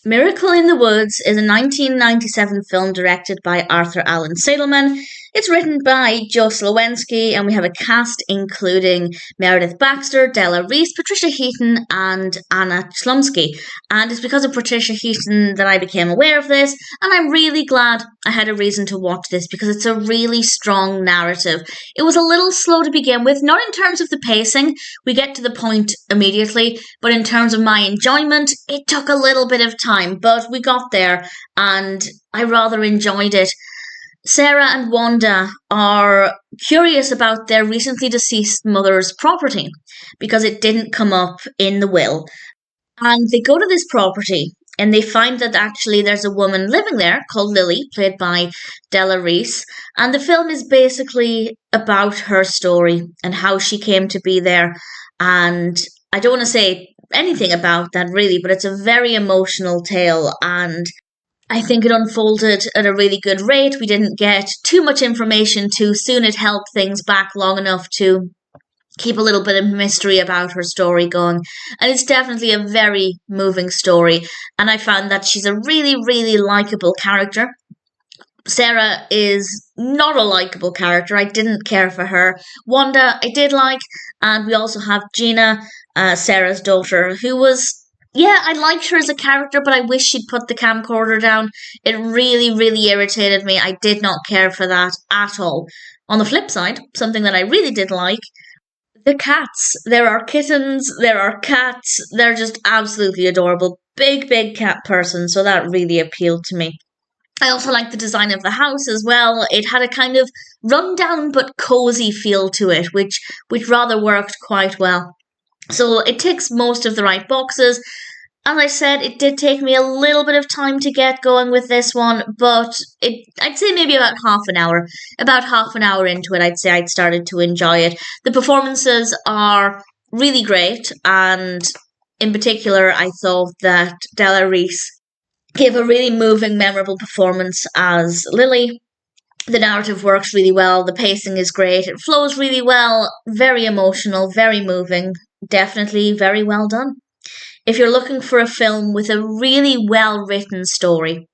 Miracle in the Woods is a 1997 film directed by Arthur Allan Seidelman. It's written by Joe Slowensky, and we have a cast including Meredith Baxter, Della Reese, Patricia Heaton, and Anna Chlumsky. And it's because of Patricia Heaton that I became aware of this, and I'm really glad I had a reason to watch this because it's a really strong narrative. It was a little slow to begin with, not in terms of the pacing, we get to the point immediately, but in terms of my enjoyment, it took a little bit of time, but we got there, and I rather enjoyed it. Sarah and Wanda are curious about their recently deceased mother's property because it didn't come up in the will. And they go to this property and they find that actually there's a woman living there called Lilly, played by Della Reese. And the film is basically about her story and how she came to be there. And I don't want to say anything about that really, but it's a very emotional tale, and I think it unfolded at a really good rate. We didn't get too much information too soon. It held things back long enough to keep a little bit of mystery about her story going. And it's definitely a very moving story. And I found that she's a really, really likable character. Sarah is not a likable character. I didn't care for her. Wanda, I did like. And we also have Gina, Sarah's daughter, who was... Yeah, I liked her as a character, but I wish she'd put the camcorder down. It really, really irritated me. I did not care for that at all. On the flip side, something that I really did like, the cats. There are kittens, there are cats. They're just absolutely adorable. Big, big cat person, so that really appealed to me. I also liked the design of the house as well. It had a kind of rundown but cozy feel to it, which rather worked quite well. So it ticks most of the right boxes. As I said, it did take me a little bit of time to get going with this one, but I'd say maybe about half an hour. About half an hour into it, I'd say I'd started to enjoy it. The performances are really great, and in particular, I thought that Della Reese gave a really moving, memorable performance as Lilly. The narrative works really well, the pacing is great, it flows really well, very emotional, very moving. Definitely very well done. If you're looking for a film with a really well-written story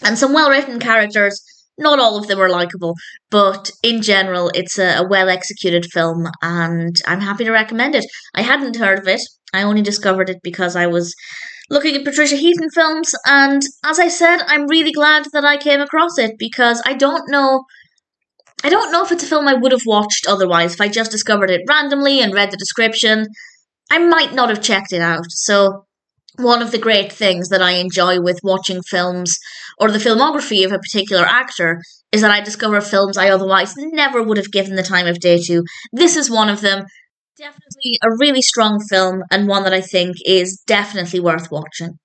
and some well-written characters, not all of them are likable, but in general, it's a well-executed film, and I'm happy to recommend it. I hadn't heard of it. I only discovered it because I was looking at Patricia Heaton films, and as I said, I'm really glad that I came across it because I don't know if it's a film I would have watched otherwise. If I just discovered it randomly and read the description, I might not have checked it out. So one of the great things that I enjoy with watching films or the filmography of a particular actor is that I discover films I otherwise never would have given the time of day to. This is one of them. Definitely a really strong film and one that I think is definitely worth watching.